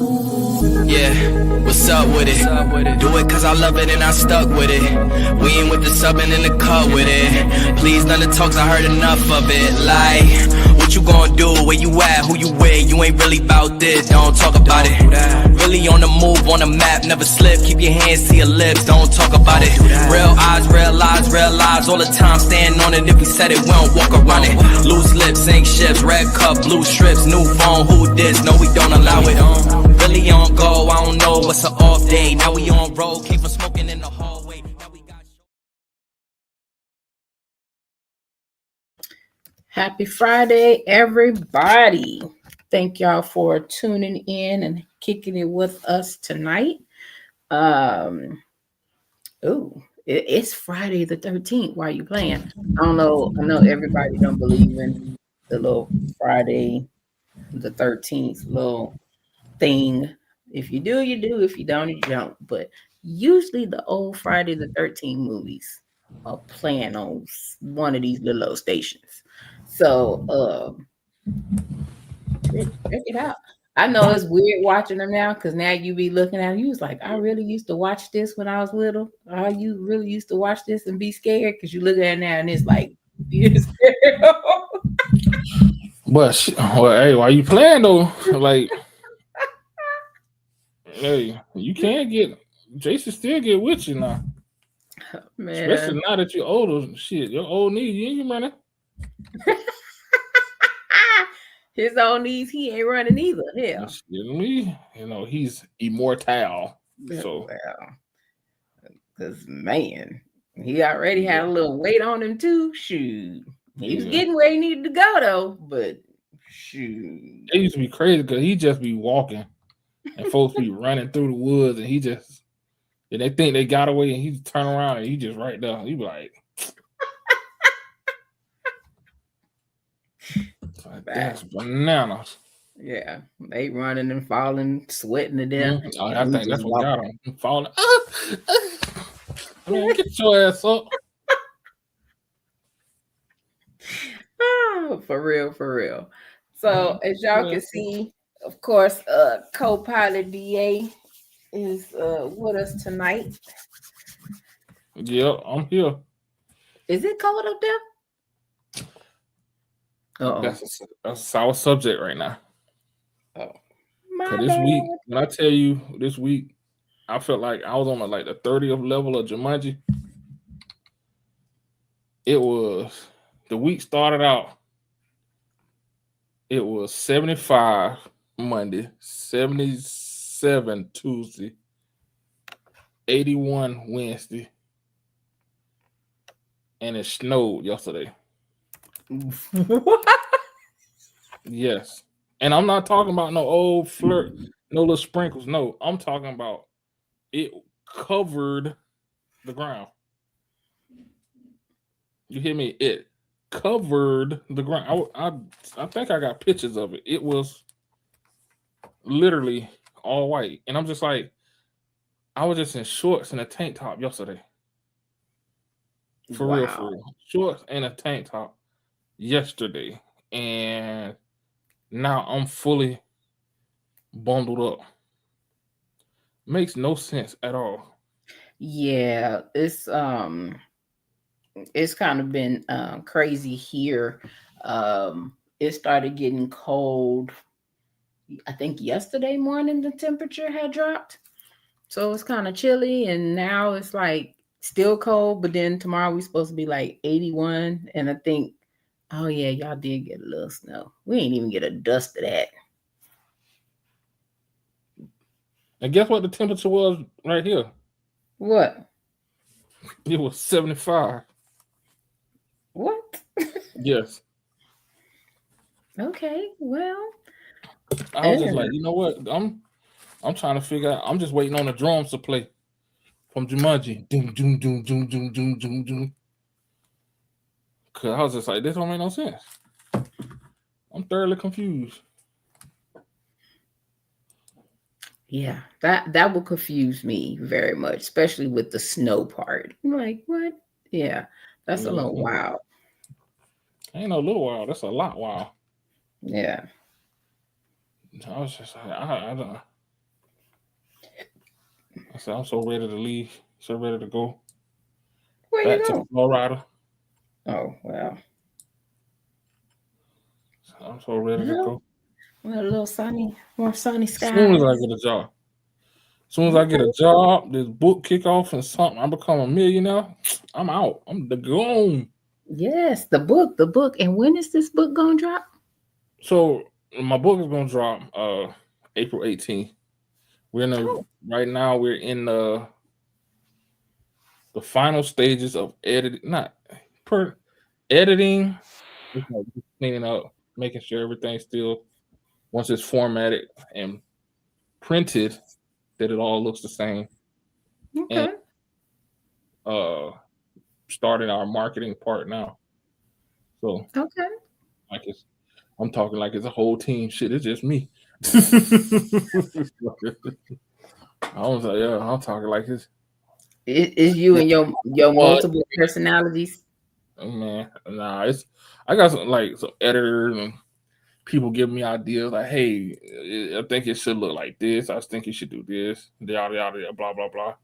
Yeah, what's up with it? Do it cause I love it and I stuck with it. We ain't with the subbing in the cut with it. Please, none of the talks, I heard enough of it. Like, what you gonna do? Where you at? Who you with? You ain't really about this, don't talk about it. Really on the move, on the map, never slip. Keep your hands to your lips, don't talk about it. Real eyes, real lies all the time. Stand on it, if we said it, we don't walk around it. Loose lips, sink ships, red cup, blue strips, new phone, who this? No, we don't allow it. Really on go, I don't know what's an off day. Now we on road, keep on smoking in the hallway. Now we got... Happy Friday, everybody. Thank y'all for tuning in and kicking it with us tonight. It's Friday the 13th. Why are you playing? I don't know. I know everybody don't believe in the little Friday the 13th little thing. If you do, you do. If you don't, you don't. But usually the old Friday the 13th movies are playing on one of these little stations. So check it out. I know it's weird watching them now because now you be looking at it, you was like, I really used to watch this when I was little. You really used to watch this and be scared because you look at it now and it's like, but hey, why you playing though? Like, hey, you can't get Jason still get with you now. Man. Especially now that you're older. Shit, your old knees, you ain't running. His old knees, he ain't running either. Hell. Me, he's immortal. So, because man, he already had a little weight on him too. Shoot, he was getting where he needed to go though. But shoot, it used to be crazy because he just be walking, and folks be running through the woods, and and they think they got away, and he turn around and he just right there. He be like. That's bananas. Yeah, they running and falling, sweating to death. Mm-hmm. I think that's what got him falling. Get your ass up. Oh, for real. So as y'all can see, of course, co-pilot DA is with us tonight. Yeah, I'm here. Is it cold up there? That's a sour subject right now. Oh, this week, when I tell you this week, I felt like I was on the 30th level of Jumanji. It was the week started out. It was 75 Monday, 77 Tuesday, 81 Wednesday, and it snowed yesterday. What? Yes. And I'm not talking about no old flirt, no little sprinkles. No, I'm talking about it covered the ground. You hear me? It covered the ground. I think I got pictures of it. It was literally all white. And I'm just like, I was just in shorts and a tank top yesterday. For real. Shorts and a tank top yesterday, and now I'm fully bundled up. Makes no sense at all. Yeah, it's kind of been crazy here. It started getting cold. I think yesterday morning the temperature had dropped, so it's kind of chilly, and now it's like still cold. But then tomorrow we're supposed to be like 81, and I think. Oh, yeah, y'all did get a little snow. We ain't even get a dust of that. And guess what the temperature was right here? What? It was 75. What? Yes. Okay, well. I was just like, you know what? I'm trying to figure out. I'm just waiting on the drums to play from Jumanji. Doom, doom, doom, doom, doom, doom, doom, doom. Cause I was just like, this don't make no sense. I'm thoroughly confused. Yeah, that will confuse me very much, especially with the snow part. I'm like, what? Yeah, that's a little wild. Ain't no little wild. That's a lot wild. Yeah. I was just like, I don't know. So I'm so ready to leave. So ready to go Where back you to going? Florida. Oh, well. I'm so ready to Well, go. well, a little sunny, more sunny As soon as skies. I get a job. As soon as I get a Okay. job, this book kick off and something, I become a millionaire. I'm out. I'm the gone. Yes, the book. And when is this book gonna drop? So my book is gonna drop April 18th. We're in the Oh, right now we're in the final stages of editing, not per editing, it's like just cleaning up, making sure everything's still once it's formatted and printed that it all looks the same. And okay. uh starting our marketing part now. So Okay. like I'm talking like it's a whole team. Shit, it's just me. I was like, yeah, I'm talking like it's Is you and your what multiple personalities? man. Nah, it's I got some like some editors and people give me ideas like, hey, I think it should look like this. I think you should do this. Yada yada yada, blah blah blah.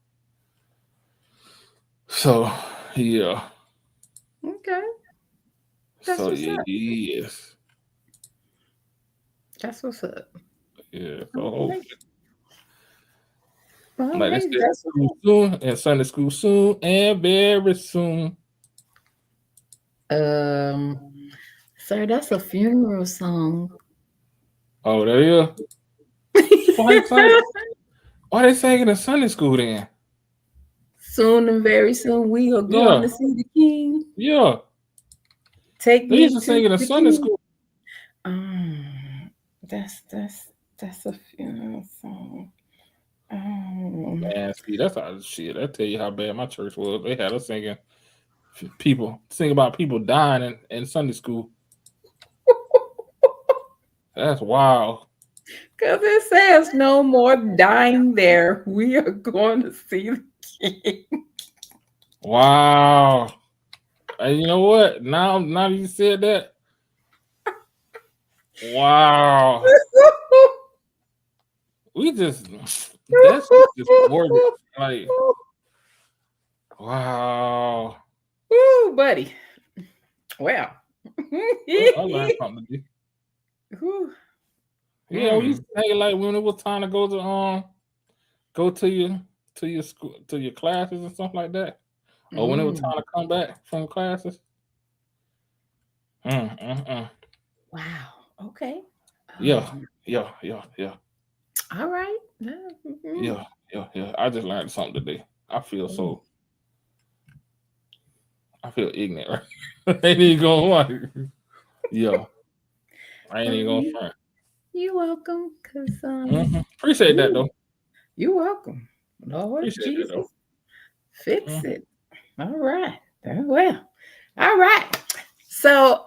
So yeah, Okay. That's so what's yeah, up. yes, That's what's up. yeah. So All right. hopefully, All like they right. said, That's school soon and Sunday school soon and very soon. um sir, that's a funeral song. Oh, there you go. Why they sing? Why they singing in Sunday school then? Soon and very soon we are going Yeah, to see the king. yeah. Take They used me to to sing it in the Sunday king. school. That's a funeral song. Um, Man, see, that's how shit. I tell you how bad my church was. They had us singing people sing about people dying in Sunday school. That's wild. Because it says no more dying there. We are going to see the king. Wow. And you know what? Now you said that. Wow. We just that's just morbid. Like, wow. Woo, buddy. Well. Well, I learned something today. Whew. Yeah, we used Mm. to say like when it was time to go to your school to your classes and stuff like that. Or when it was Mm. time to come back from classes. Mm, mm, mm. Wow. Okay. Yeah, Um, yeah, yeah, yeah, all right. Mm. yeah, yeah, yeah. I just learned something today. I feel Mm. so. I feel ignorant. Right? I ain't even gonna lie. Yeah, I ain't Well, even gonna front. you're welcome. Cause Appreciate that ooh, though. you're welcome. Lord Appreciate that though. Jesus, fix Mhm. it. All right. Very well. All right. So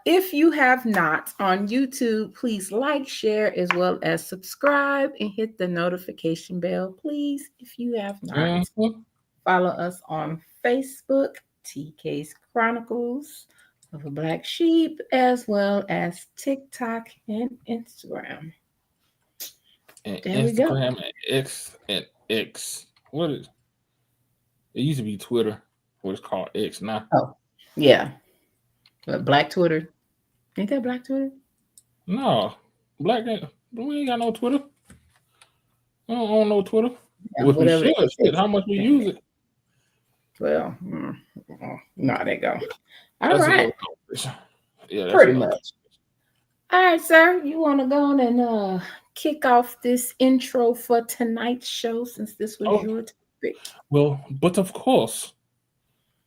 if you have not on YouTube, please like, share, as well as subscribe and hit the notification bell, please. If you have not, Mhm. follow us on Facebook, TK's Chronicles of a Black Sheep, as well as TikTok and Instagram. And There we go. Instagram and X. What is it? Used to be Twitter. What it's called X now. Oh, yeah. But Black Twitter. Ain't that Black Twitter? No, black. We ain't got no Twitter. I don't own no Twitter. Yeah, Which we whatever should. the Shit, X how much we use it? Well, no, there you go. All That's right, another conversation. Yeah, that's pretty another much. All right, sir. You want to go on and kick off this intro for tonight's show since this was conversation. your topic? Well, but of course.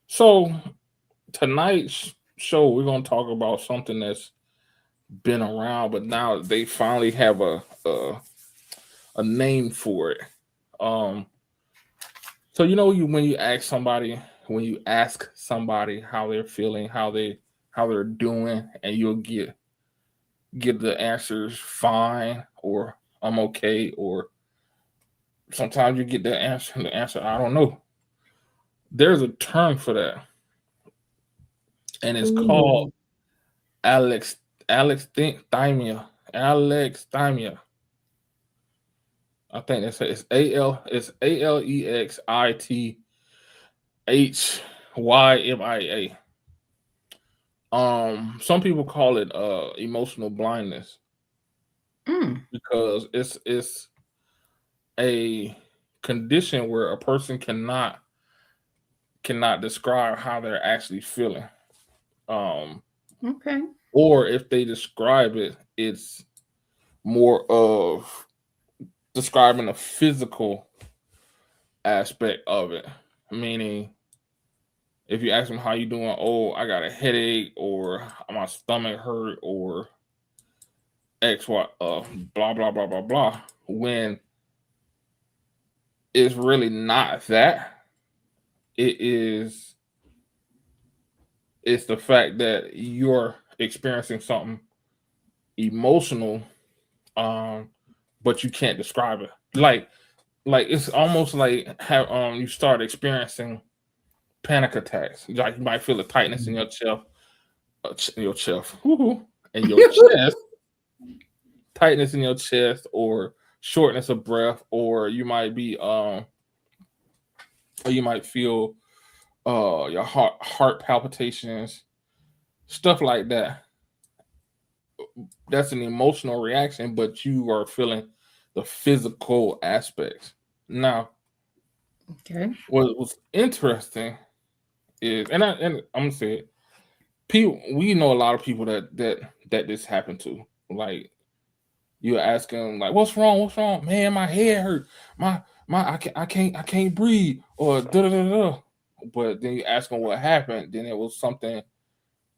So tonight's show, we're gonna talk about something that's been around, but now they finally have a name for it. Um, so you know, when you ask somebody, when you ask somebody how they're feeling, how they're doing, and you'll get the answers fine or I'm okay, or sometimes you get the answer I don't know. There's a term for that, and it's called Ooh. Alex Alexithymia. Alexithymia. I think it's Alexithymia. Some people call it emotional blindness because it's a condition where a person cannot describe how they're actually feeling. Okay. Or if they describe it, it's more of describing a physical aspect of it. Meaning, if you ask them how you doing, oh, I got a headache, or my stomach hurt, or X, Y, blah blah blah blah blah. When it's really not that. It's the fact that you're experiencing something emotional, but you can't describe it. Like it's almost like how you start experiencing panic attacks. Like you might feel a tightness in your chest, and your chest, tightness in your chest, or shortness of breath, or you might be or you might feel your heart palpitations, stuff like that. That's an emotional reaction, but you are feeling the physical aspects. Now, Okay. what was interesting is, and I'm gonna say it, people, we know a lot of people that this happened to. Like you ask them, like, "What's wrong? What's wrong, man? My head hurt. I can't breathe." Or da da da da. But then you ask them what happened. Then it was something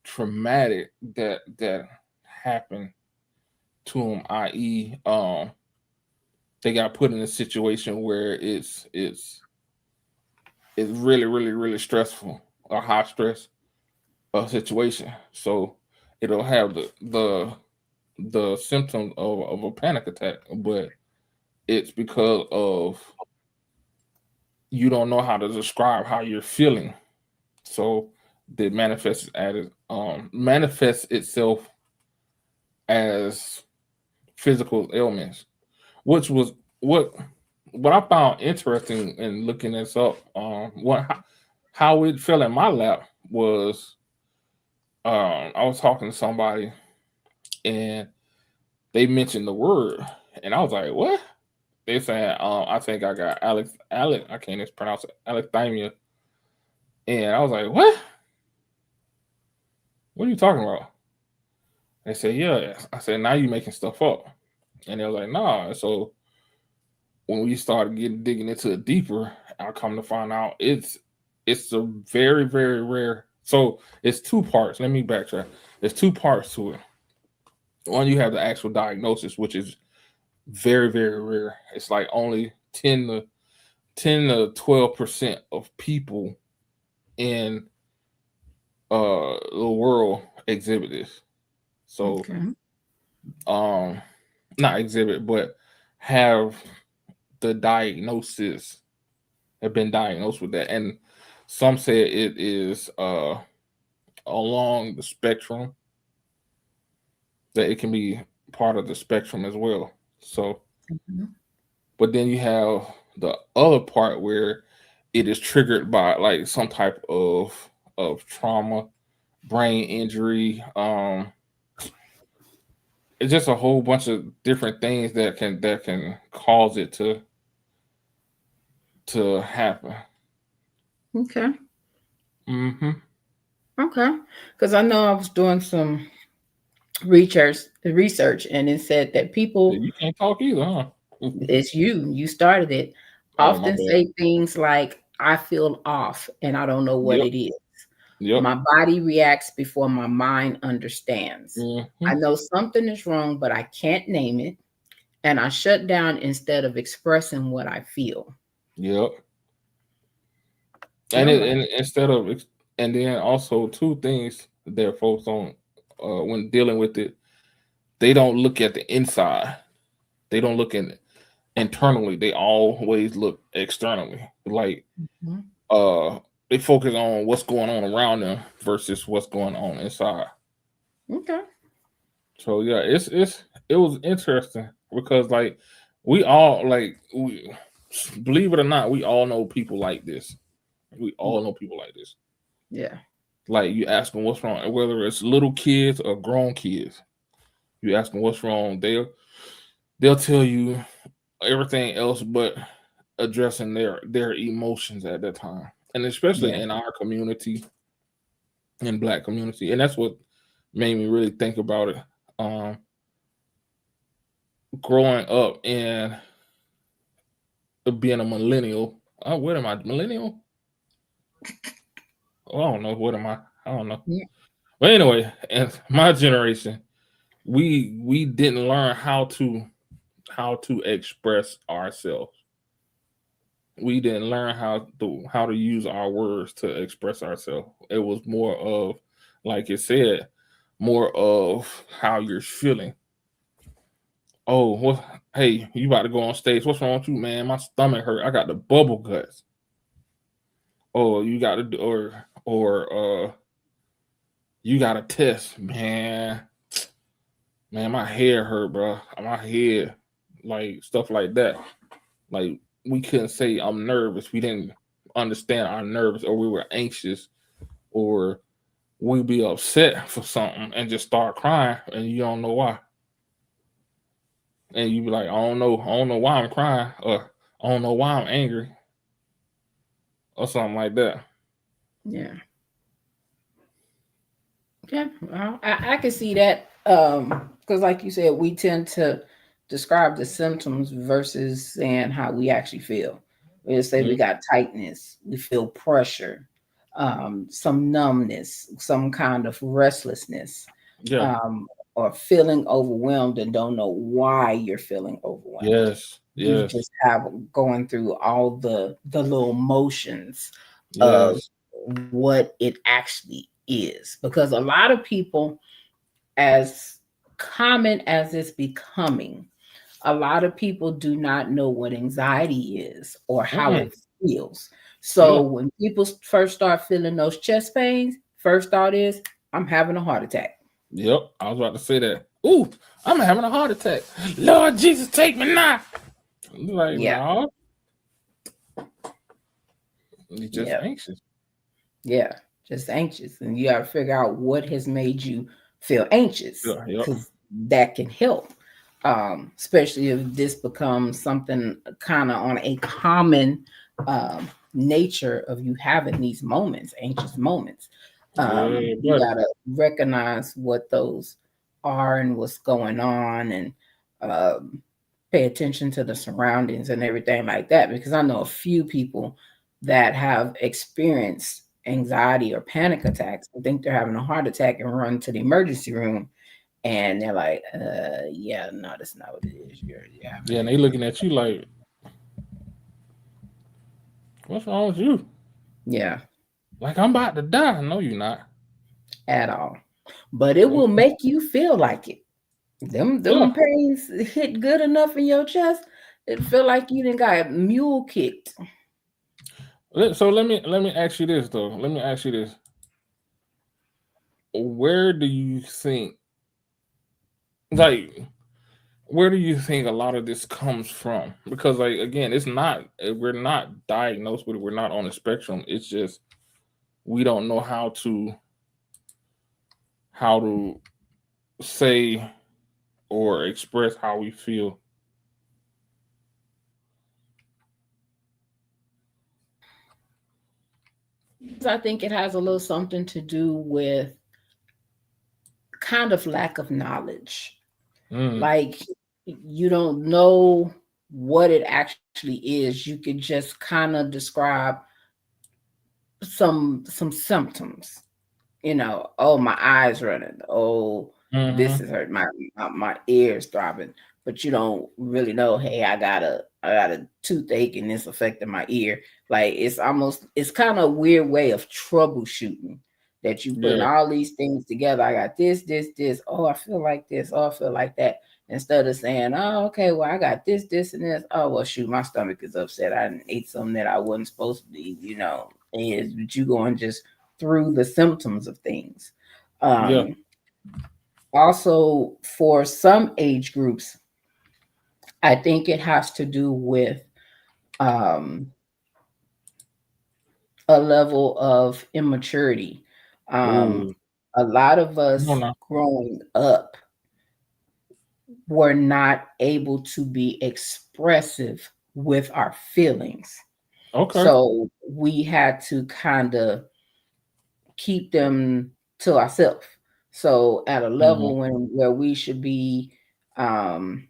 traumatic that happened to them. I.e., they got put in a situation where it's really really really stressful, a high stress situation. So it'll have the symptoms of a panic attack, but it's because of you don't know how to describe how you're feeling. So it manifests itself as physical ailments, which was what I found interesting in looking this up. How it fell in my lap was I was talking to somebody and they mentioned the word, and I was like, "What?" They saying, "I think I got I can't even pronounce it, Alexithymia," and I was like, "What? What are you talking about?" They said, "Yeah." I said, "Now you making stuff up," and they were like, "Nah." So when we started digging into it deeper, I come to find out it's a very very rare. So it's two parts. Let me backtrack. There's two parts to it. One, you have the actual diagnosis, which is very very rare. It's like only 10 to 12% of people in the world exhibit this. So Okay. not exhibit, but have the diagnosis, have been diagnosed with that. And some say it is along the spectrum, that it can be part of the spectrum as well. So Mhm. but then you have the other part where it is triggered by like some type of trauma, brain injury. It's just a whole bunch of different things that can cause it to happen. Okay. Mm-hmm. Okay. Because I know I was doing some research, and it said that Yeah, people, you can't talk either, huh? it's you started it, Oh, my often bad. say things like, "I feel off and I don't know what Yep. it is. Yep. My body reacts before my mind understands. Mm-hmm. I know something is wrong, but I can't name it. And I shut down instead of expressing what I feel." Yep. Yeah, And all right. and then also two things that folks don't when dealing with it, they don't look at the inside. They don't look in internally. They always look externally. Like Mhm. uh they focus on what's going on around them versus what's going on inside. Okay. So yeah, it was interesting because like We all believe it or not, we all know people like this. We all know people like this. Yeah. Like you ask them what's wrong, whether it's little kids or grown kids. You ask them what's wrong, they'll tell you everything else but addressing their emotions at that time, and especially Yeah. in our community, in Black community, and that's what made me really think about it. Um, Growing up and being a millennial. Oh, what am I? Millennial? Oh, I don't know. What am I? I don't know. Yeah. But anyway, in my generation, we didn't learn how to express ourselves. We didn't learn how to use our words to express ourselves. It was more of, like it said, more of how you're feeling. Oh, what? Hey, you about to go on stage? What's wrong with you, man? My stomach hurt. I got the bubble guts. Oh, you got to do, or you got a test, man. Man, my head hurt, bro. My head, like stuff like that. Like we couldn't say I'm nervous. We didn't understand our nerves, or we were anxious, or we'd be upset for something and just start crying, and you don't know why. And you be like, I don't know why I'm crying, or I don't know why I'm angry, or something like that. Yeah. Yeah. Well, I can see that. Because like you said, we tend to describe the symptoms versus saying how we actually feel. We just say we Mhm. got tightness, we feel pressure, some numbness, some kind of restlessness, Yeah. um, or feeling overwhelmed and don't know why you're feeling overwhelmed. Yes. You Yes. just have going through all the little motions of Yes. what it actually is. Because a lot of people, as common as it's becoming, a lot of people do not know what anxiety is or how Mm-mm. it feels. So Yeah. when people first start feeling those chest pains, first thought is, I'm having a heart attack. Yep. I was about to say that. Ooh, I'm having a heart attack. Lord Jesus, take me now. Like, Yeah. no, you're just Yeah. anxious. Yeah. Just anxious. And you got to figure out what has made you feel anxious Yeah. Yep. because that can help. Especially if this becomes something kind of on a common nature of you having these moments, anxious moments. Yeah, You buddy. gotta recognize what those are and what's going on, and um, pay attention to the surroundings and everything like that. Because I know a few people that have experienced anxiety or panic attacks and think they're having a heart attack and run to the emergency room, and they're like, yeah, no, that's not what it is. You're having Yeah, and they looking at you like, what's wrong with you? yeah, Like I'm about to die. No, you're not. at all. But it will make you feel like it. Yeah. Them pains hit good enough in your chest, it feel like you done got mule kicked. So let me ask you this though. Let me ask you this. Where do you think, like, where do you think a lot of this comes from? Because, like, again, it's not, we're not diagnosed with it. We're not on the spectrum. It's just we don't know how to say or express how we feel. I think it has a little something to do with kind of lack of knowledge. Mm, Like you don't know what it actually is. You could just kind of describe some symptoms. Oh, my eyes running. Oh, this mm-hmm. is hurt. My ears throbbing. But you don't really know. Hey, I got a toothache and it's affecting my ear. Like it's kind of a weird way of troubleshooting that you putting Yeah, all these things together. I got this. Oh, I feel like this. Oh, I feel like that. Instead of saying, oh, okay, well, I got this, and this. Oh, well, shoot, my stomach is upset. I ate something that I wasn't supposed to eat. Is but you going just through the symptoms of things. yeah, Um, Also, for some age groups, I think it has to do with um, a level of immaturity. Um, Ooh, a lot of no, us no. growing up were not able to be expressive with our feelings. Okay. So we had to kind of keep them to ourselves. So at a Mhm. level where we should be um,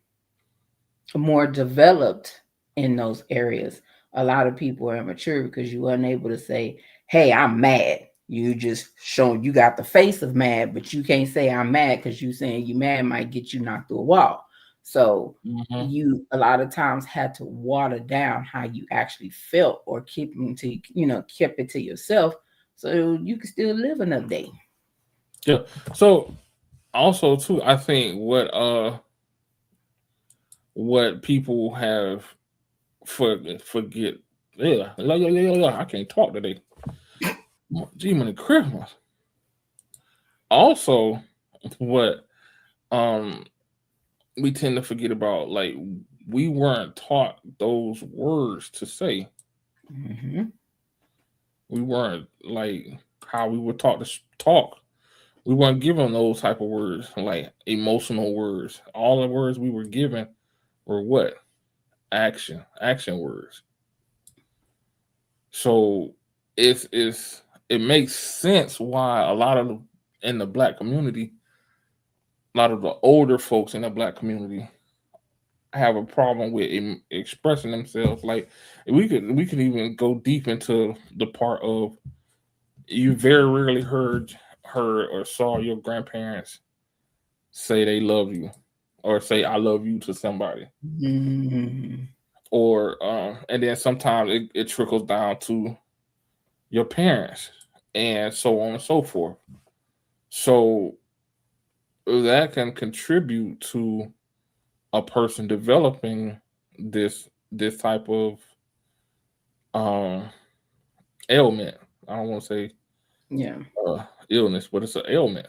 more developed in those areas, a lot of people are immature because you weren't able to say, "Hey, I'm mad." You just showing you got the face of mad, but you can't say I'm mad because you saying you mad might get you knocked through a wall. So Mhm. you a lot of times had to water down how you actually felt or keep it to yourself so you can still live another day. Yeah. So also too, I think what people have forget. Yeah, yeah, yeah, yeah, yeah. I can't talk today. Gee, many Christmas. Also, what um we tend to forget about, like, we weren't taught those words to say. Hmm. We weren't, like, how we were taught to talk. We weren't given those type of words, like emotional words. All the words we were given were what? Action words. So it makes sense why a lot of in the black community, a lot of the older folks in the black community have a problem with expressing themselves. Like, we could even go deep into the part of, you very rarely heard or saw your grandparents say they love you, or say I love you to somebody, Hmm. or and then sometimes it trickles down to your parents, and so on and so forth. So that can contribute to a person developing this type of um ailment. I don't want to say Yeah. illness, but it's an ailment.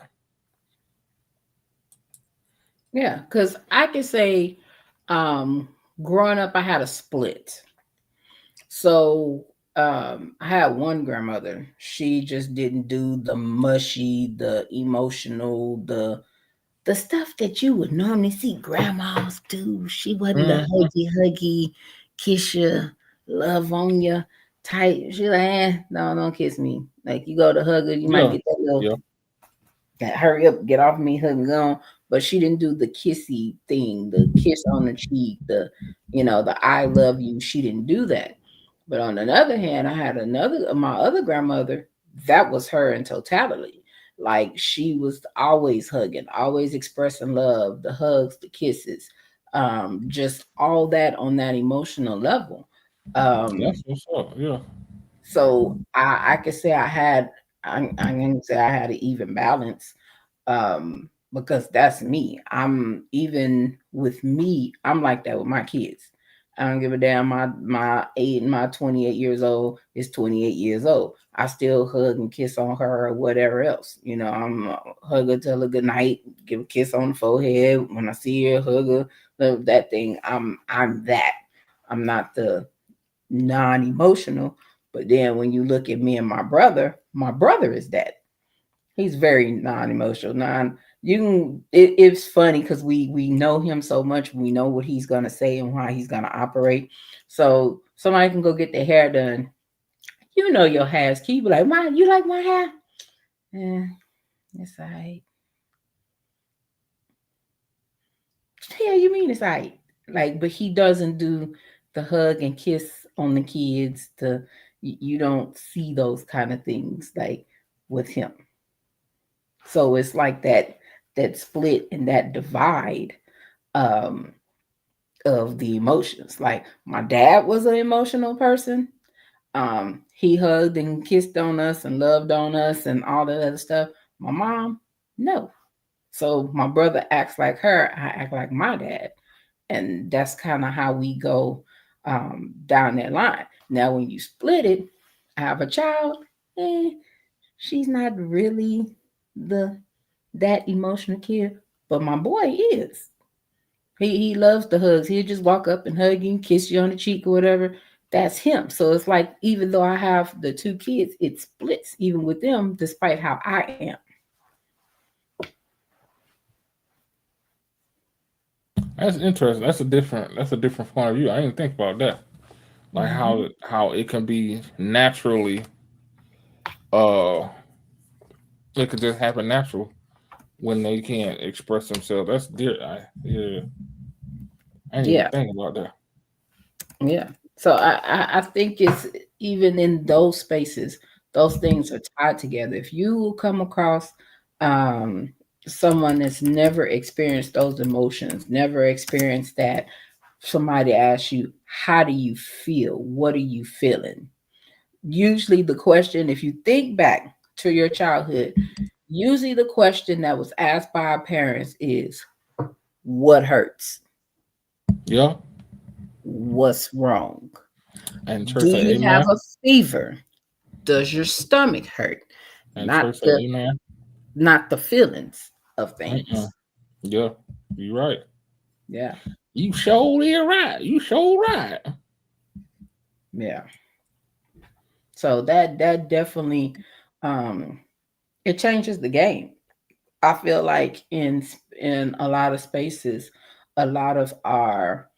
Yeah, because I could say, um, growing up, I had a split. So I had one grandmother. She just didn't do the mushy, the emotional, the stuff that you would normally see grandmas do. She wasn't the Hmm. huggy, huggy, kiss you, love on you type. She like, no, don't kiss me. Like you go to hug her, you might Yeah, get that little yeah, that hurry up, get off me, hug and gone. But she didn't do the kissy thing, the kiss on the cheek, the I love you. She didn't do that. But on the other hand, I had my other grandmother, that was her in totality. Like she was always hugging, always expressing love, the hugs, the kisses, just all that on that emotional level. that's Um, what's up. Yeah. so I could say I'm gonna say I had an even balance, because that's me. I'm even with me, I'm like that with my kids. I don't give a damn. My 28 years old is 28 years old. I still hug and kiss on her or whatever else. I'm hug her, tell her good night, give a kiss on the forehead when I see her, hug her, that thing. I'm that. I'm not the non-emotional. But then when you look at me and my brother is that. He's very non-emotional. You can. It's funny because we know him so much. We know what he's gonna say and how he's gonna operate. So somebody can go get their hair done. Your hair's cute. Be like, "My, you like my hair?" Yeah, it's alright. Yeah, you mean it's alright? Like, but he doesn't do the hug and kiss on the kids. You don't see those kind of things like with him. So it's like that split and that divide. Um, of the emotions. Like my dad was an emotional person. He hugged and kissed on us and loved on us and all that other stuff. My mom, no. So my brother acts like her, I act like my dad. And that's kind of how we go down that line. Now, when you split it, I have a child, eh, she's not really the that emotional kid, but my boy is. He loves the hugs. He'll just walk up and hug you, kiss you on the cheek or whatever. That's him. So it's like even though I have the two kids, it splits even with them, despite how I am. That's interesting. That's a different point of view. I didn't think about that. Like Mhm. how it can be naturally, uh it could just happen natural when they can't express themselves. That's dear. Yeah, I didn't even Yeah, think about that. yeah. So I think it's even in those spaces, those things are tied together. If you come across um, someone that's never experienced those emotions, never experienced that, somebody asks you, "How do you feel? What are you feeling?" Usually, the question, if you think back to your childhood, usually the question that was asked by our parents is, "What hurts? Yeah, What's wrong? and Do church say you have amen, a fever? Does your stomach hurt?" and Not church say the amen. not the feelings of Mm-mm. things. Yeah, you right. Yeah, You sure is right. You sure right. yeah. So that definitely um it changes the game. I feel like in a lot of spaces, a lot of our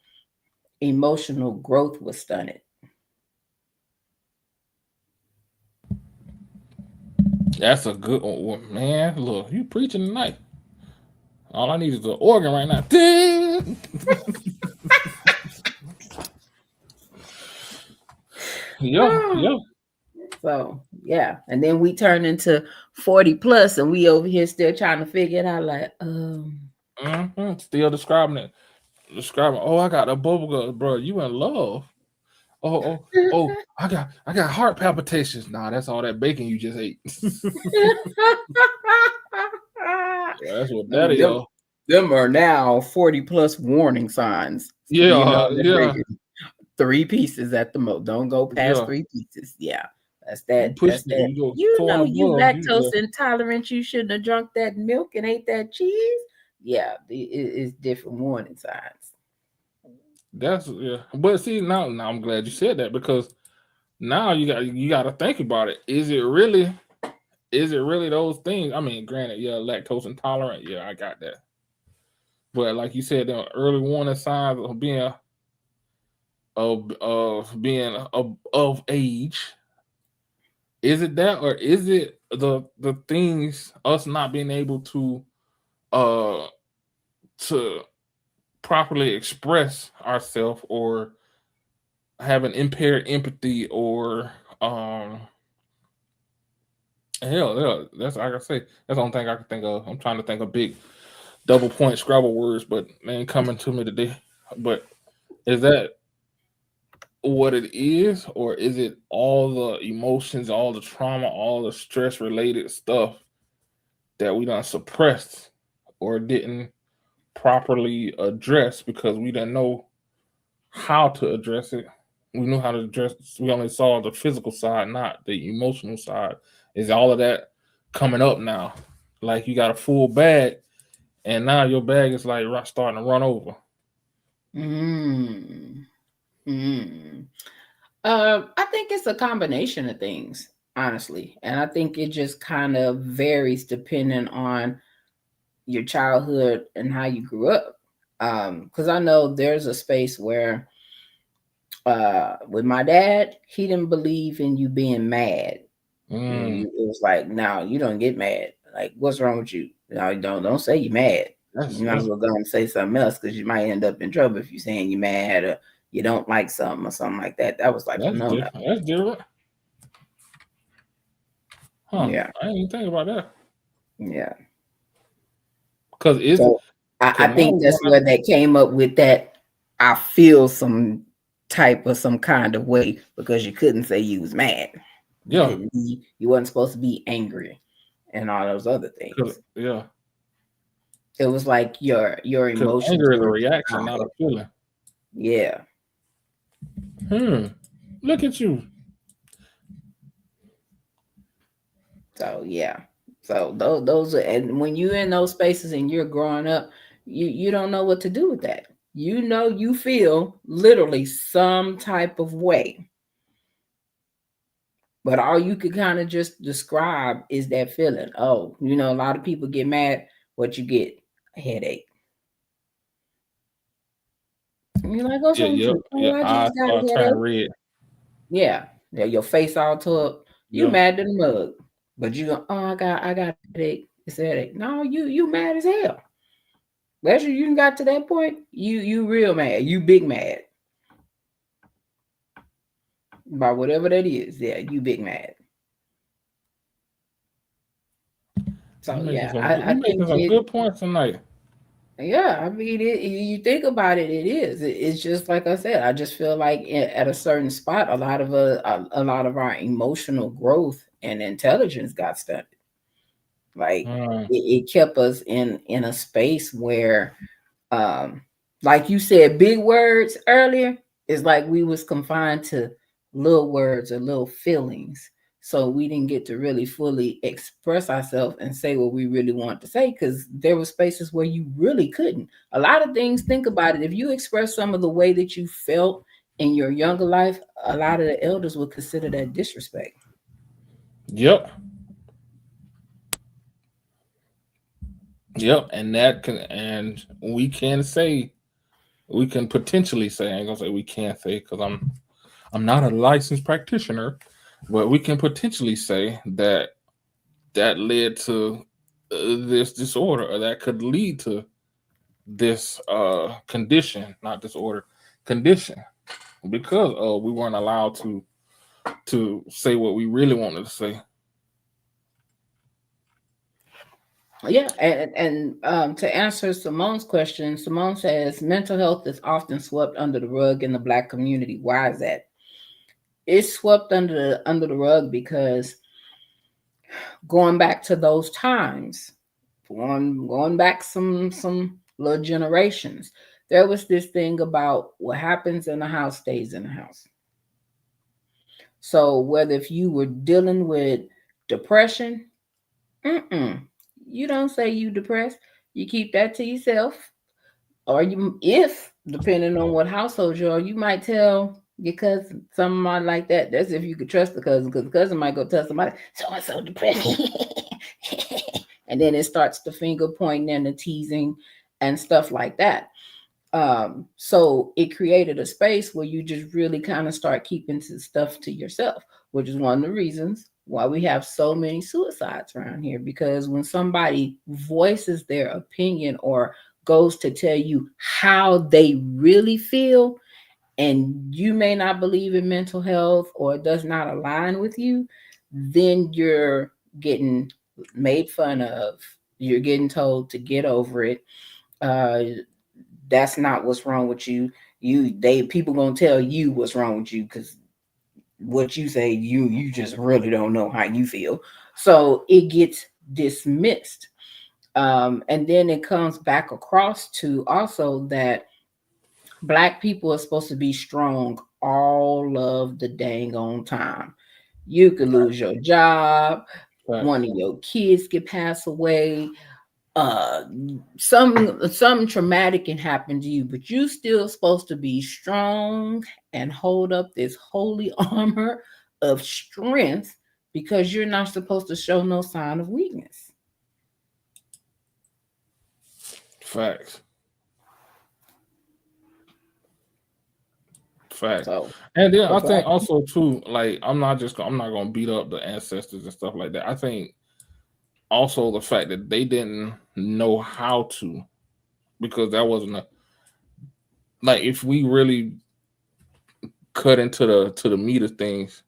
emotional growth was stunted. That's a good one, well, man. Look, you preaching tonight. All I need is the organ right now. Ding! Yeah, yeah. So yeah, and then we turn into 40 plus, and we over here still trying to figure it out. Like, Still describing it. Describing. Oh, I got a bubble gut, bro. You in love? Oh. I got heart palpitations. Nah, that's all that bacon you just ate. That's what that them, is. them are now 40 plus warning signs. You know, Yeah, they're yeah, three pieces at the most. Don't go past yeah. three pieces. Yeah, that's You that. push That's it, that. you go You four and know, you above. You lactose yeah. intolerant. You shouldn't have drunk that milk and ate that cheese. Yeah, it's different warning signs. That's yeah. But see now I'm glad you said that because now you got to think about it. Is it really those things? I mean, granted, yeah, lactose intolerant. Yeah, I got that. But like you said, the early warning signs of being of age. Is it that, or is it the things us not being able uh to properly express ourselves or having impaired empathy or um hell, that's like I say, that's the only thing I can think of. I'm trying to think of big double point Scrabble words, but they ain't coming to me today. But is that what it is, or is it all the emotions, all the trauma, all the stress related stuff that we done suppressed or didn't properly address because we didn't know how to address it? We knew how to address. We only saw the physical side, not the emotional side. Is all of that coming up now? Like you got a full bag, and now your bag is like starting to run over. Mm. Mm. I think it's a combination of things, honestly, and I think it just kind of varies depending on your childhood and how you grew up. Because I know there's a space where, with my dad, he didn't believe in you being mad. Mm, It was like, no, you don't get mad. Like, what's wrong with you? No, don't say you're mad. that's You might as that's well go and say something else because you might end up in trouble if you're saying you're mad or you don't like something or something like that. That was like a that's no no. different. That's different, huh? Yeah, I didn't even think about that. yeah. Cause is it? So I Cause think now that's where they came up with that. I feel some type of some kind of way because you couldn't say you was mad. You yeah, couldn't be. You wasn't supposed to be angry, and all those other cause things. yeah, It was like your cause emotions anger is a were reaction, not a down. feeling. Yeah. Hmm. Look at you. So yeah. So those are, and when you're in those spaces and you're growing up, you don't know what to do with that. you know you feel literally some type of way. But all you could kind of just describe is that feeling. Oh, you know, a lot of people get mad. What you get? A headache. And you're like, what's wrong with Yep, you? Oh, yeah. I I just got a start turning headache. red. Yeah. Yeah, your face all tore up. You Yeah. mad to the mug. But you go, oh, I got a headache. It's a headache. No, you mad as hell. Especially you got to that point, you real mad. You big mad. About whatever that is. Yeah, you big mad. So yeah, I You making think some it. good points tonight. Yeah, I mean, you think about it, it is. It's just like I said. I just feel like at a certain spot, a lot of our emotional growth and intelligence got stunted. Like it kept us in a space where, um, like you said, big words earlier. It's like we was confined to little words or little feelings, so we didn't get to really fully express ourselves and say what we really wanted to say because there were spaces where you really couldn't. A lot of things, think about it, if you express some of the way that you felt in your younger life, a lot of the elders would consider that disrespect. Yep. Yep. And we can say, we can potentially say, I ain't gonna say we can't say because I'm not a licensed practitioner, but we can potentially say that that led to this disorder, or that could lead to this condition, not disorder, condition, because we weren't allowed to say what we really wanted to say. Yeah, and to answer Simone's question, Simone says mental health is often swept under the rug in the Black community. Why is that? It's swept under the rug because going back to those times, going back some little generations, there was this thing about what happens in the house stays in the house. So whether if you were dealing with depression, you don't say you depressed. You keep that to yourself. Or you, if depending on what household you're, you might tell your cousin something like that. That's if you could trust the cousin, because the cousin might go tell somebody so and so depressed, and then it starts the finger pointing and the teasing and stuff like that. So it created a space where you just really kind of start keeping stuff to yourself, which is one of the reasons why we have so many suicides around here. Because when somebody voices their opinion or goes to tell you how they really feel, and you may not believe in mental health or it does not align with you, then you're getting made fun of. You're getting told to get over it. Uh, that's not what's wrong with you. People gonna tell you what's wrong with you because what you say, you just really don't know how you feel. So it gets dismissed. And then it comes back across to also that Black people are supposed to be strong all of the dang on time. You could lose your job, Facts. one of your kids could pass away, uh something traumatic can happen to you, but you still supposed to be strong and hold up this holy armor of strength because you're not supposed to show no sign of weakness. Facts. Fact. So And then for I think Black also too, like I'm not gonna beat up the ancestors and stuff like that. I think also the fact that they didn't know how to, because that wasn't a, like, if we really cut into the meat of things,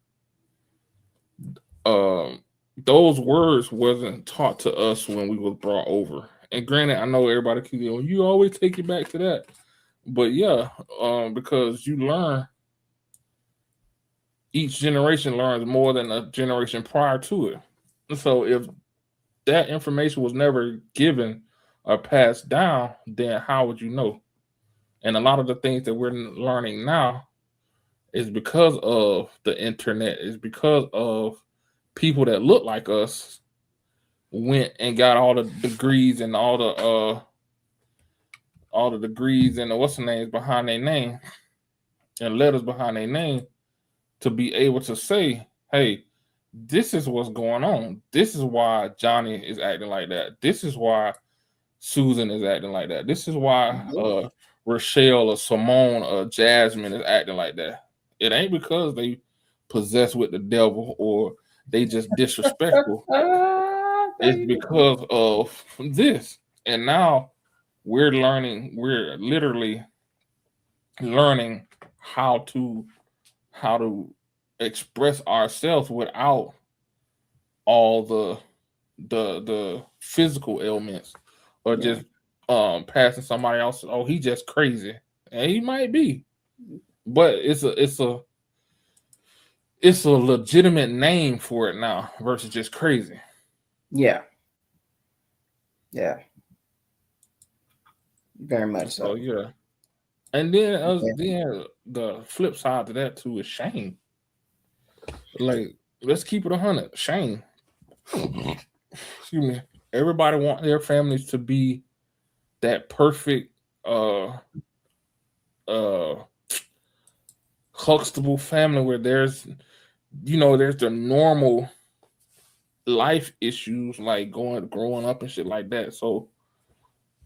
um those words wasn't taught to us when we was brought over. And granted, I know everybody keep going, you always take it back to that. But yeah, because you learn, each generation learns more than a generation prior to it. So if that information was never given or passed down, then how would you know? And a lot of the things that we're learning now is because of the internet, is because of people that look like us went and got all the degrees and all the degrees and the what's the names behind their name and letters behind their name to be able to say, hey, this is what's going on. This is why Johnny is acting like that. This is why Susan is acting like that. This is why Rochelle or Simone or Jasmine is acting like that. It ain't because they possessed with the devil or they just disrespectful. It's because of this. And now we're literally learning how to express ourselves without all the physical ailments or just passing somebody else. Oh, he just crazy, and he might be, but it's a legitimate name for it now versus just crazy. Yeah. Very much so. Yeah. And then then the flip side to that too is shame. Like, let's keep it 100. Shame. Excuse me. Everybody want their families to be that perfect Huxtable family where there's the normal life issues like growing up and shit like that. So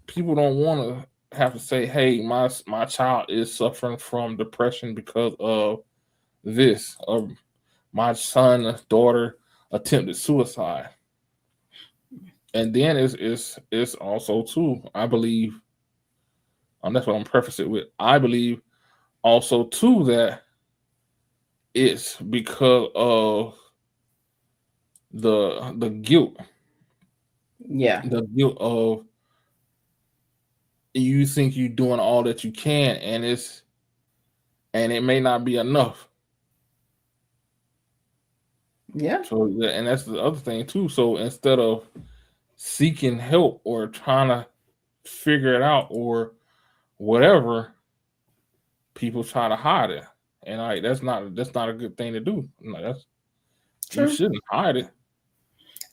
people don't want to have to say, hey, my child is suffering from depression because of this, or my son or daughter attempted suicide. And then it's also too, I believe, that's what I'm prefacing it with. I believe also too that it's because of the guilt. Yeah. The guilt of you think you're doing all that you can, and it may not be enough. Yeah. So, and that's the other thing too. So instead of seeking help or trying to figure it out or whatever, people try to hide it, and like that's not a good thing to do. Like, that's true. You shouldn't hide it.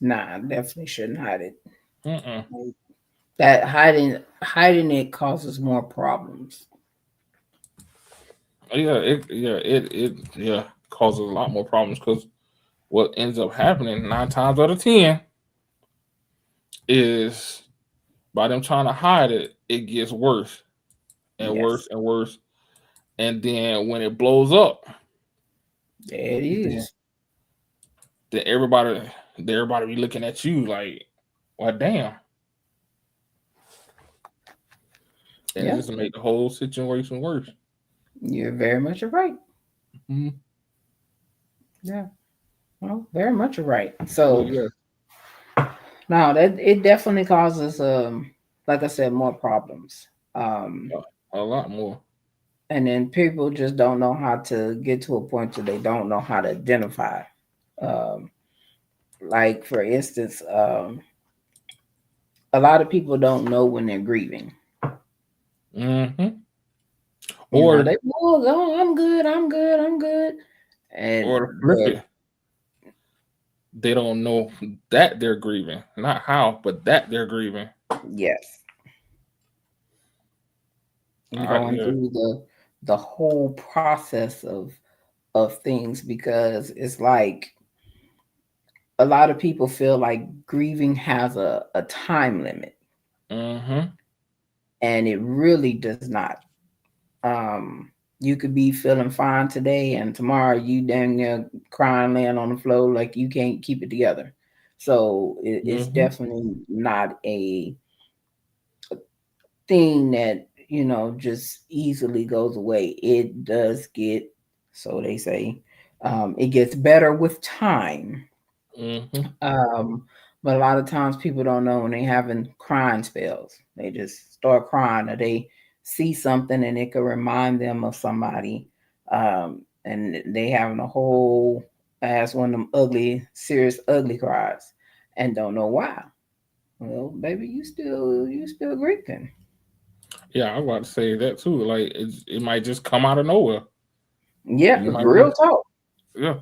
Nah, definitely shouldn't hide it. Mm-mm. That hiding it causes more problems. It causes a lot more problems because what ends up happening 9 times out of 10 is by them trying to hide it, it gets worse and worse and worse. And then when it blows up, there it is. Then everybody be looking at you like, well, damn. And it just make the whole situation worse. You're very much right. Mm-hmm. Yeah. Well, very much right. So now that it definitely causes like I said, more problems. A lot more. And then people just don't know how to get to a point where they don't know how to identify. Like for instance, a lot of people don't know when they're grieving. Mm-hmm. Or they I'm good. And or flip it. They don't know that they're grieving. Not how, but that they're grieving. Yes. Going through the whole process of things, because it's like a lot of people feel like grieving has a time limit. Mm-hmm. And it really does not. You could be feeling fine today and tomorrow you damn near crying, laying on the floor like you can't keep it together. So it's definitely not a thing that, just easily goes away. It does get, so they say, it gets better with time. But a lot of times people don't know when they're having crying spells. They just start crying, or they see something and it could remind them of somebody. And they having a whole ass one of them serious ugly cries and don't know why. Well, baby, you still grieving. Yeah, I'm about to say that too. Like it might just come out of nowhere. Yeah, real talk. Yeah.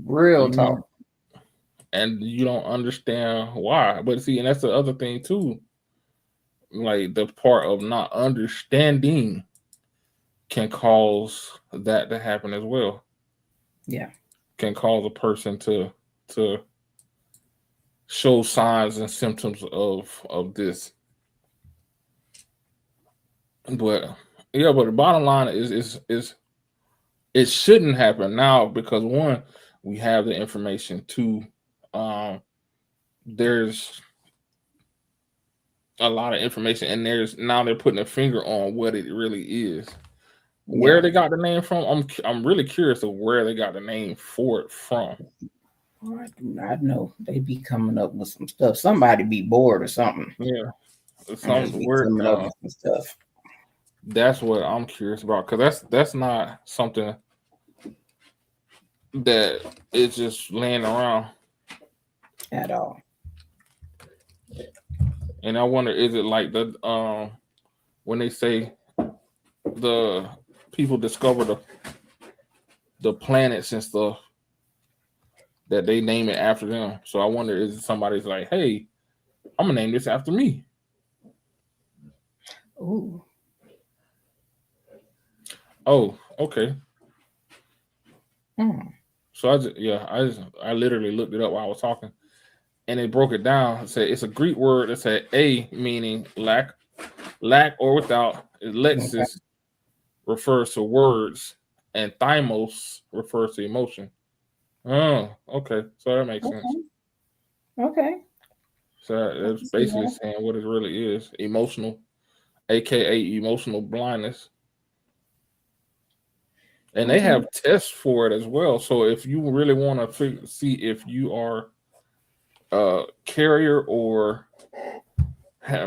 Real talk. And you don't understand why. But see, and that's the other thing too. like the part of not understanding can cause that to happen as well. Yeah. Can cause a person to show signs and symptoms of this. But yeah, but the bottom line is it shouldn't happen now because one, we have the information. Two, there's a lot of information, and they're putting a finger on what it really is. Where they got the name from, I'm really curious of where they got the name for it from. I do not know. They be coming up with some stuff. Somebody be bored or something. Yeah, Coming up with some stuff. That's what I'm curious about, because that's not something that is just laying around at all. And I wonder, is it like the when they say the people discover the planets and stuff that they name it after them? So I wonder, is somebody's like, hey, I'm gonna name this after me? Ooh. Oh, okay. So I literally looked it up while I was talking, and they broke it down. It said it's a Greek word that said "a" meaning lack or without. Alexis refers to words, and thymos refers to emotion. Oh, okay. So that makes sense. Okay. So that's basically saying what it really is: emotional, aka emotional blindness. And they have tests for it as well. So if you really want to see if you are a carrier or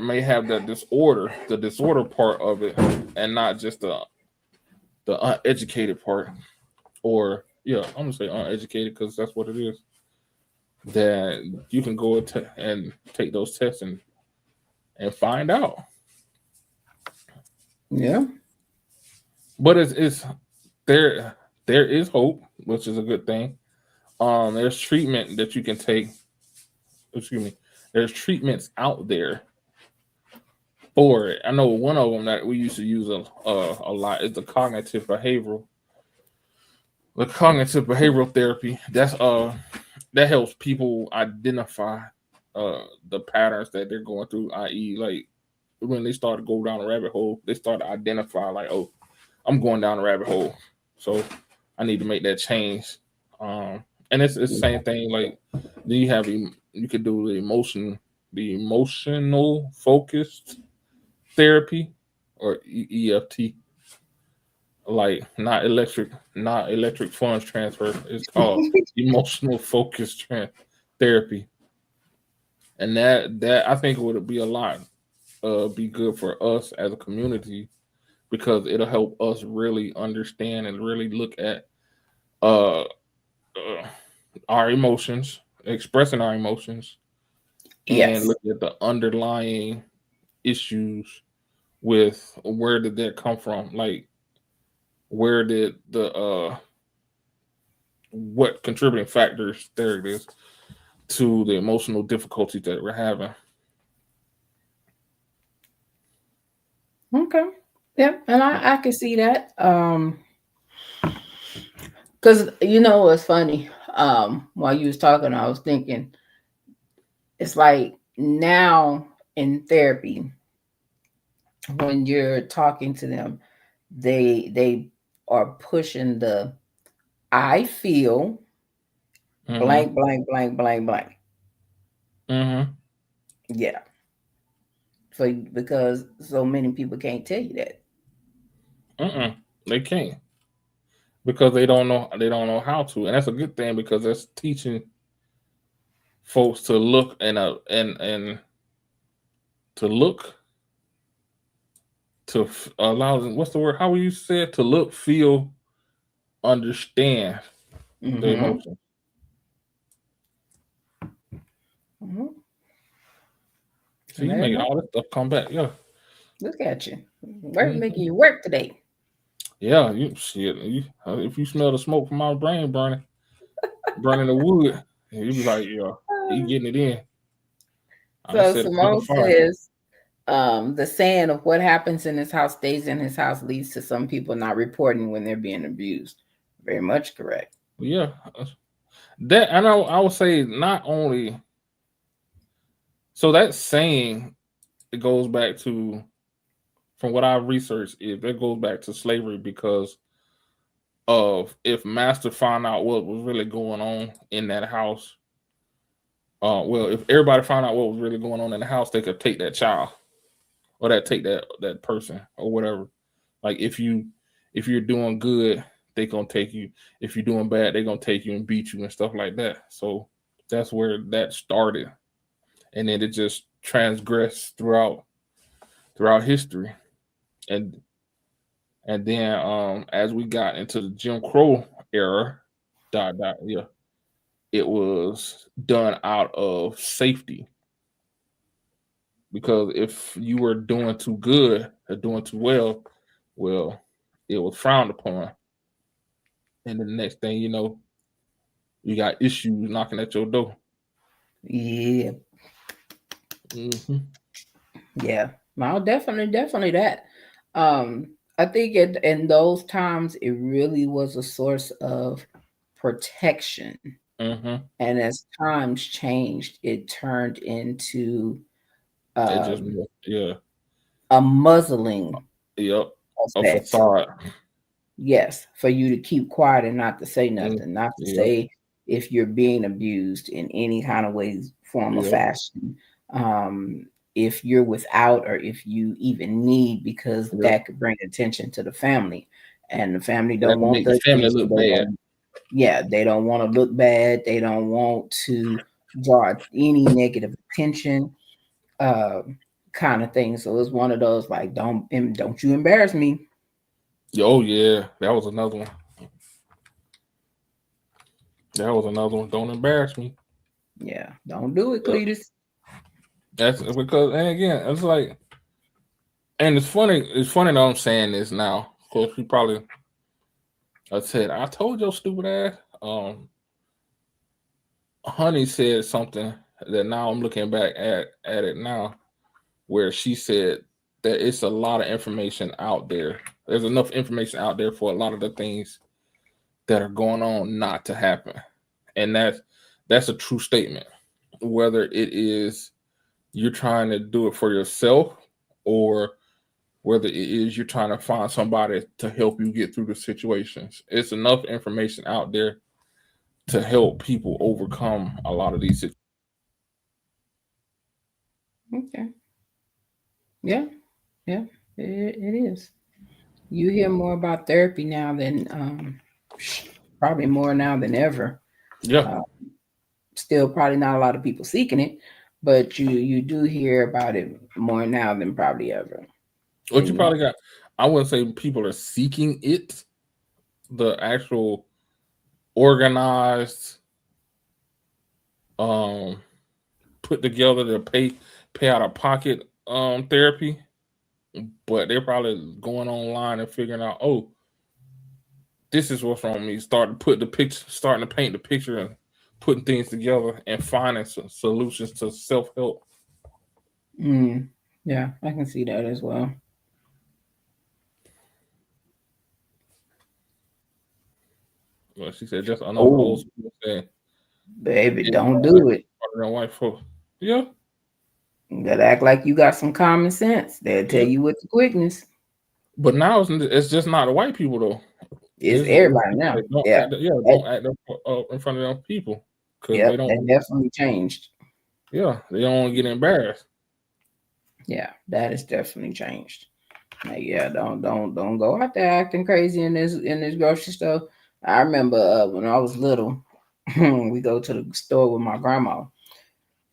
may have that disorder, the disorder part of it, and not just the uneducated part, or I'm gonna say uneducated because that's what it is. That you can go and take those tests and find out. Yeah, but it's there is hope, which is a good thing. There's treatment that you can take. Excuse me. There's treatments out there for it. I know one of them that we used to use a lot is the cognitive behavioral. The cognitive behavioral therapy. That helps people identify the patterns that they're going through. I.e., like when they start to go down a rabbit hole, they start to identify like, oh, I'm going down a rabbit hole, so I need to make that change. And it's the same thing. Like then you could do the emotional focused therapy, or EFT, like not electric funds transfer. It's called emotional focused therapy, and that I think would be a lot be good for us as a community, because it'll help us really understand and really look at our emotions, expressing our emotions, and look at the underlying issues with where did that come from, like where did the what contributing factors there it is to the emotional difficulties that we're having. Okay. Yeah, and I can see that. Because it's funny. While you was talking, I was thinking, it's like now in therapy, when you're talking to them, they are pushing the I feel blank, blank, blank, blank, blank. Yeah. So because so many people can't tell you that. They can't, because they don't know how to, and that's a good thing, because that's teaching folks to look and to look to allow them, what's the word? How you said, to look, feel, understand the emotions. So you make all this stuff come back. Yeah. Look at you. We're making you work today. Yeah, if you smell the smoke from my brain burning the wood, you be like, yeah, he getting it in. So Simone says The saying of what happens in his house stays in his house leads to some people not reporting when they're being abused. Very much correct. Yeah, that I know. I would say not only. So that saying, it goes back to, from what I researched, it goes back to slavery because of if master found out what was really going on in that house. Well, if everybody found out what was really going on in the house, they could take that child or take that person or whatever. Like if you're doing good, they gonna take you. If you're doing bad, they gonna take you and beat you and stuff like that. So that's where that started, and then it just transgressed throughout history, and then as we got into the Jim Crow era, yeah, it was done out of safety, because if you were doing too good or doing too well, it was frowned upon. And then the next thing you know, you got issues knocking at your door. Yeah. Mm-hmm. Yeah. Well, definitely that. I think in those times it really was a source of protection. Mm-hmm. And as times changed, it turned into It just, um, yeah, a muzzling yep, a effect. facade. Yes, for you to keep quiet and not to say nothing, not to Yep, say if you're being abused in any kind of way, form, or yep, fashion. Um, if you're without, or if you even need, because yep. that could bring attention to the family, and the family That don't can want make the the family attention. look bad. Yeah, they don't want to look bad. They don't want to draw any negative attention, uh, kind of thing. So it's one of those like, don't you embarrass me. Oh yeah, that was another one. That was another one. Don't embarrass me. Yeah, don't do it, Yep. Cletus. That's because, and again, it's like, and it's funny. It's funny that I'm saying this now. Of course, you probably, I said, I told your stupid ass. Honey said something that now I'm looking back at it now, where she said that it's a lot of information out there. There's enough information out there for a lot of the things that are going on not to happen, and that's a true statement. Whether it is you're trying to do it for yourself, or whether it is you're trying to find somebody to help you get through the situations, it's enough information out there to help people overcome a lot of these situations. Okay. Yeah. Yeah. It is. You hear more about therapy now than probably more now than ever. Yeah. Uh, Still, probably not a lot of people seeking it, but you do hear about it more now than probably ever. What you You know. probably got, I wouldn't say people are seeking it, the actual organized, um, put together to pay out of pocket therapy, but they're probably going online and figuring out, oh, this is what's wrong with me. Starting to paint the picture and putting things together and finding some solutions to self help. Yeah, I can see that as well. Well, she said just another Oh, old school saying, baby, "It's don't all right, do it. partner and wife folk." Yeah, You gotta act like you got some common sense. They'll tell yeah. you with the quickness. But now it's just not the white people though. It's It's everybody people now. that don't Yeah. act. Yeah, That, don't act up in front of them people because they yep, that don't. definitely changed. Yeah, they don't want to get embarrassed. Yeah, that has definitely changed. Like, yeah, don't go out there acting crazy in this grocery store. I remember when I was little, we go to the store with my grandma. It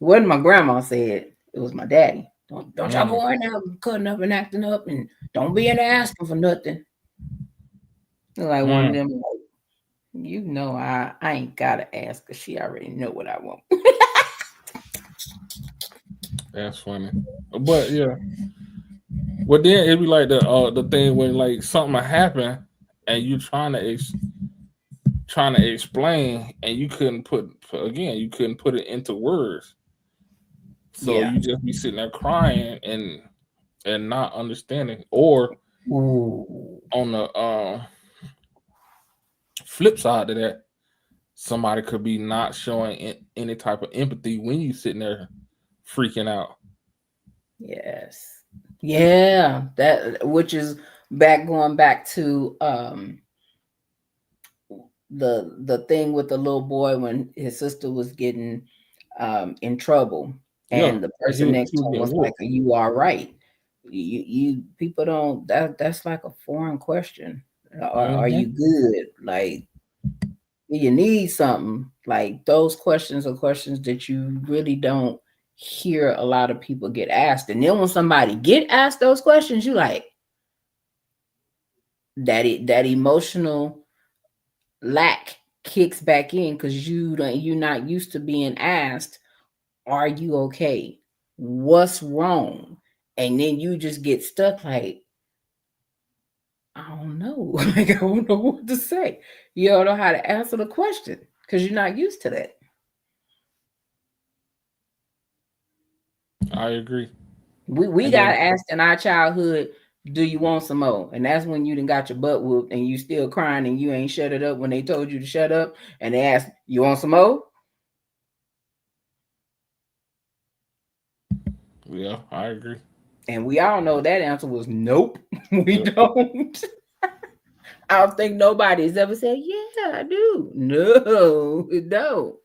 wasn't my grandma said, it was my daddy. Don't y'all Mm, go in there cutting up and acting up, and don't be in there asking for nothing. Like one of mm, them, like, I ain't gotta ask because she already know what I want. that's funny. But yeah, well then it'd be like the thing when like something happen and you trying to explain and you couldn't put it into words. So Yeah. you just be sitting there crying and and not understanding, or Ooh. on the flip side of that, somebody could be not showing any type of empathy when you sitting there freaking out. Yes. Yeah. That which is going back to the thing with the little boy when his sister was getting in trouble, Yeah, and the he person was, next he to was him getting was like, whooped. "Are you all right?" You people don't that's like a foreign question. Are Mm-hmm. you good? Like, do you need something? Like, those questions are questions that you really don't hear a lot of people get asked. And then when somebody get asked those questions, you like that emotional lack kicks back in because you're not used to being asked, are you okay? What's wrong? And then you just get stuck like, I don't know. Like, I don't know what to say. You don't know how to answer the question because you're not used to that. I agree. We And got then asked in our childhood, do you want some more? And that's when you done got your butt whooped and you still crying and you ain't shut it up when they told you to shut up. And they asked, you want some more? yeah, I agree. And we all know that answer was nope. We Yeah. don't. I don't think nobody's ever said, yeah, I do. No, it don't.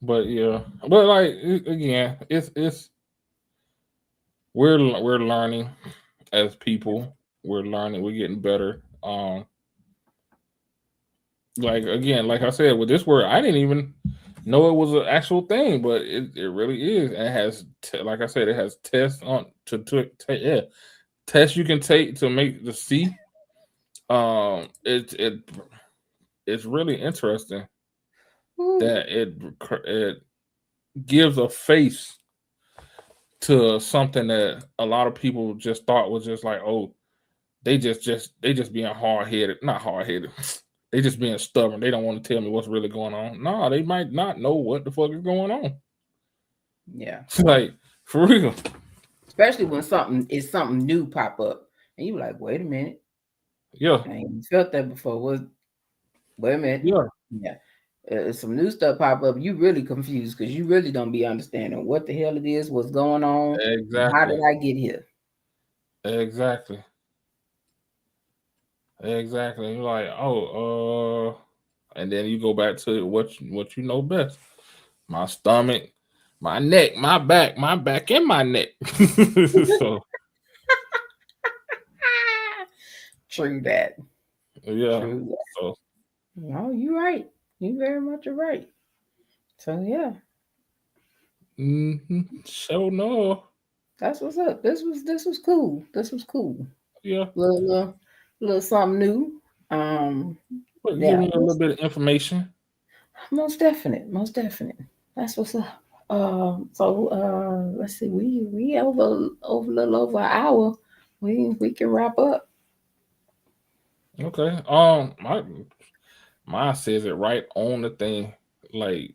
But yeah, but like again, it's we're learning as people. We're learning. We're getting better. Like again, like I said, with this word, I didn't even know it was an actual thing, but it really is. And it has, like I said, it has tests on yeah, tests you can take to make the see. It's really interesting Ooh, that it gives a face to something that a lot of people just thought was just like, oh, they just being hard headed, not hard headed. They just being stubborn. They don't want to tell me what's really going on. No, they might not know what the fuck is going on. yeah. Like for real. Especially when something new pop up. And you like, wait a minute. Yeah, I ain't felt that before. Wait a minute. yeah, Yeah. Some new stuff pop up, you really confused because you really don't be understanding what the hell it is, what's going on, and how did exactly, I get here? exactly, exactly. You're like, oh, and then you go back to what you know best. My stomach, my neck, my back, and my neck. So True that. yeah, True that. so No, you're right. You very much are right. So yeah, so no, that's what's up. This was cool. This was cool. yeah, Little something new. but give Yeah, me a little bit of information. most definite. Most definite. That's what's up. Let's see. We over a little over an hour. We can wrap up. Okay, mine says it right on the thing. Like,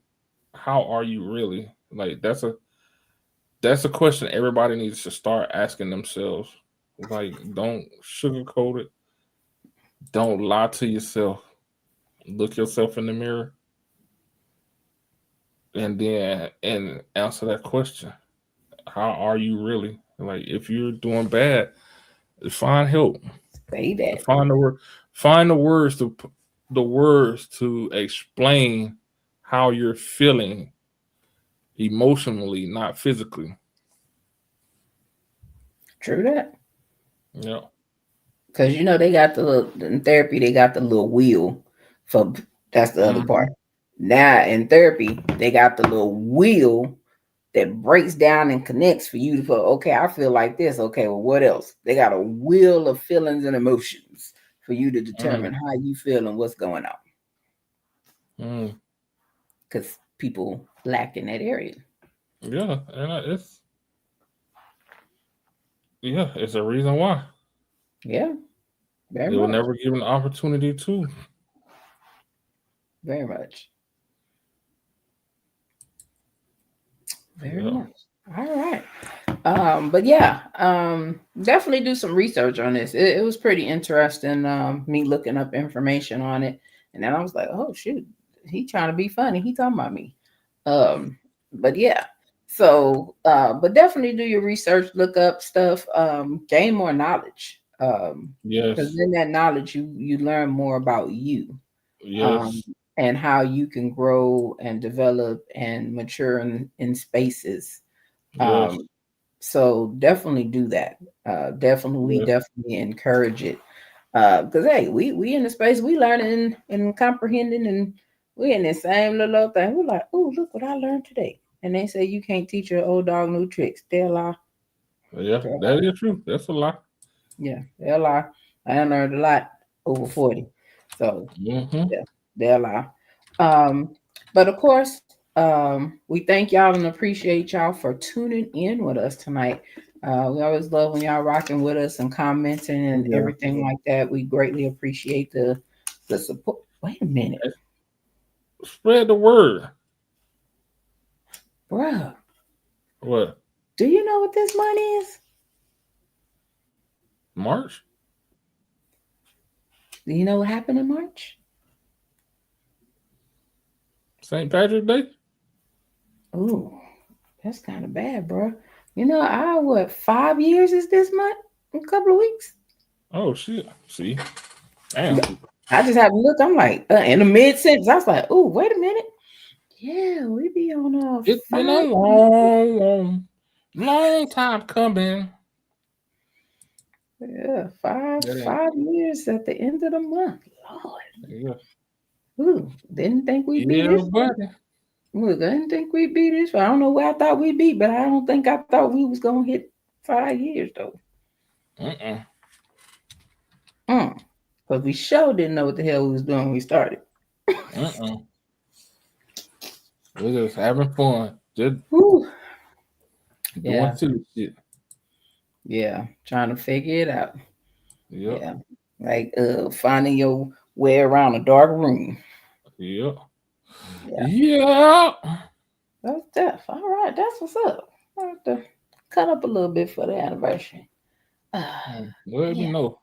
how are you really? Like, that's a question everybody needs to start asking themselves. Like, don't sugarcoat it. Don't lie to yourself. Look yourself in the mirror and answer that question. How are you really? Like, if you're doing bad, find help. Say that. Find the word. Find the words to explain how you're feeling emotionally, not physically. True that. Yeah. Because they got the in therapy, they got the little wheel for that's the other Hmm. part. Now in therapy, they got the little wheel that breaks down and connects for you to put, okay, I feel like this. Okay, well, what else? They got a wheel of feelings and emotions for you to Mm, determine how you feel and what's going on. mm. Because people lack in that area. Yeah, and it's a reason why Yeah, very they will much. never give an opportunity to. Very much. Very Yeah. much. All right. But yeah, definitely do some research on this. It was pretty interesting. Me looking up information on it, and then I was like, oh shoot, he trying to be funny. He talking about me. But yeah, so but definitely do your research, look up stuff, gain more knowledge. Because Yes. in that knowledge, you learn more about you, um, Yes. and how you can grow and develop and mature in spaces. Yes. Um, so definitely do that. We Yes. definitely encourage it. Because hey, we in the space, we learning and comprehending, and we in the same little thing. We're like, oh, look what I learned today. And they say you can't teach your old dog new tricks. They'll lie. Yeah. They'll lie. That is true. That's a lot. Yeah, they'll lie. I learned a lot over 40. So Mm-hmm. yeah, they'll lie. Um, but of course, we thank y'all and appreciate y'all for tuning in with us tonight. We always love when y'all rocking with us and commenting and Yeah. everything like that. We greatly appreciate the support. Wait a minute, Spread the word. bruh. What? Do you know what this month is? March? Do you know what happened in March? St. Patrick's Day? Ooh, that's kind of bad, bruh. You know, I what 5 years is this month? In a couple of weeks. Oh shit. See? Damn. I just had to look. I'm like, in the mid sentence, I was like, oh, wait a minute. Yeah, we be on It's been a 5 years. long time coming. Yeah, That ain't. 5 years at the end of the month. Lord. Yeah. Ooh, didn't think we'd be Yeah, this far. buddy. Look, I didn't think we'd be this far. I don't know where I thought we'd be, but I don't think I thought we was gonna hit 5 years though. Uh-uh. Because we sure didn't know what the hell we was doing when we started. Uh-uh. We're just having fun. Just Ooh. doing Yeah, silly shit. yeah. Trying to figure it out. Yep. Yeah. Like finding your way around a dark room. Yep. Yeah. Yeah. That's deaf. All right, that's what's up. I have to cut up a little bit for the anniversary. Uh, Let me yeah. know.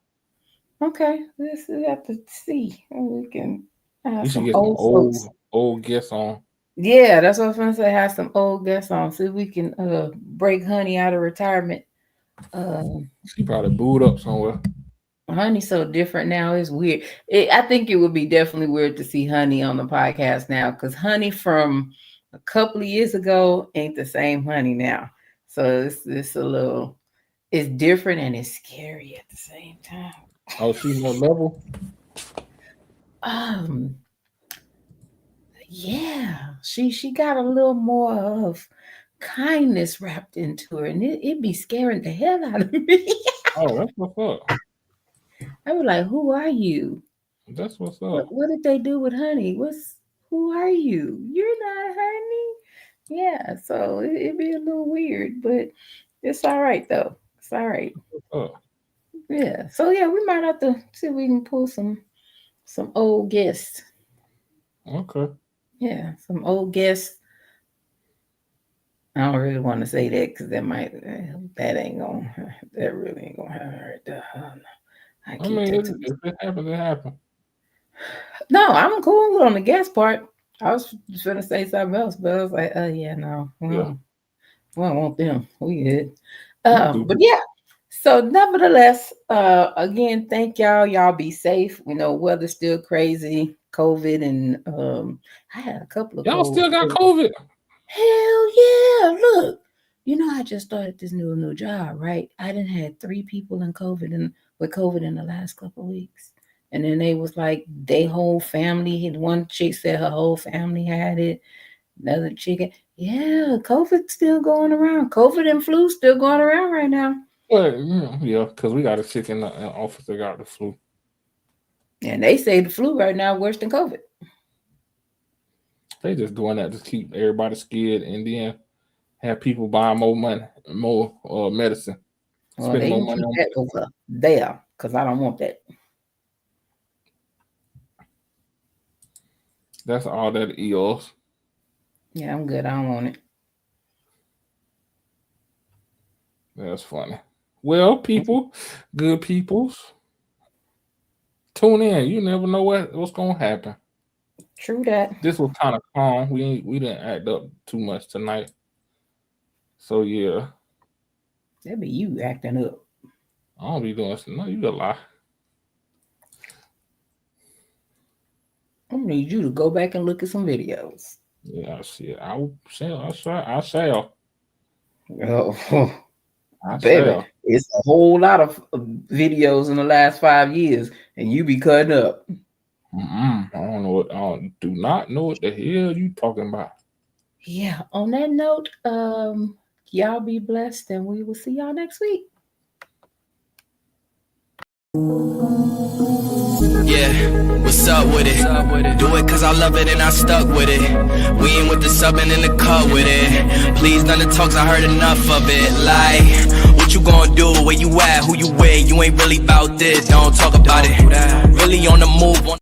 Okay. Let's have to see. We can have We should some get some old folks. old guests on. Yeah, that's what I was gonna say. Have some old guests on. See if we can break Honey out of retirement. Um, She probably booed up somewhere. Honey's so different now. It's weird. I think it would be definitely weird to see Honey on the podcast now because Honey from a couple of years ago ain't the same Honey now. So it's a little, it's different and it's scary at the same time. Oh, she more level. Um, yeah, she got a little more of kindness wrapped into her, and it be scaring the hell out of me. Oh, that's what's up. I was like, "Who are you? That's what's up. What did they do with Honey? Who are you? You're not Honey." Yeah, so it'd be a little weird, but it's all right though. It's all right. What's up? Yeah. So yeah, we might have to see if we can pull some old guests. Okay. Yeah, some old guests. I don't really want to say that because that ain't gonna that really ain't gonna happen right there. I I keep mean, that to if it happens, it happens. no, I'm cool on the guest part. I was gonna say something else, but I was like, oh yeah, no, Yeah. we don't want them. We good. You But stupid. yeah. So nevertheless, again, thank y'all. Y'all be safe. We know weather's still crazy, COVID, and I had a couple of Y'all cold. still got COVID. Hell yeah! Look, you know I just started this new job, right? I didn't had 3 people in COVID and with COVID in the last couple of weeks, and then they was like they whole family. One chick said her whole family had it. Another chicken, yeah, COVID still going around. COVID and flu still going around right now. But yeah, because we got a chick in the office that got the flu. And they say the flu right now worse than COVID. They just doing that to keep everybody scared and then have people buying more money, more medicine, Well, spending they more can money keep on that medicine. over there because I don't want that. That's all that is. Yeah, I'm good. I don't want it. That's funny. Well, people, good peoples, tune in. You never know what's gonna happen. True that. This was kind of calm. We didn't act up too much tonight. So yeah. That be you acting up. I don't be doing no, you a lie. I'm gonna need you to go back and look at some videos. Yeah, I see it. I shall. Oh, I baby, shall. it's a whole lot of videos in the last 5 years, and you be cutting up. I don't know what. I do not know what the hell you talking about. Yeah. On that note, y'all be blessed, and we will see y'all next week. Yeah, what's up with it? Do it cause I love it and I stuck with it. We ain't with the subbing in the cut with it. Please none of the talks, I heard enough of it. Like, what you gonna do? Where you at? Who you with? You ain't really about this, don't talk about it. Really on the move.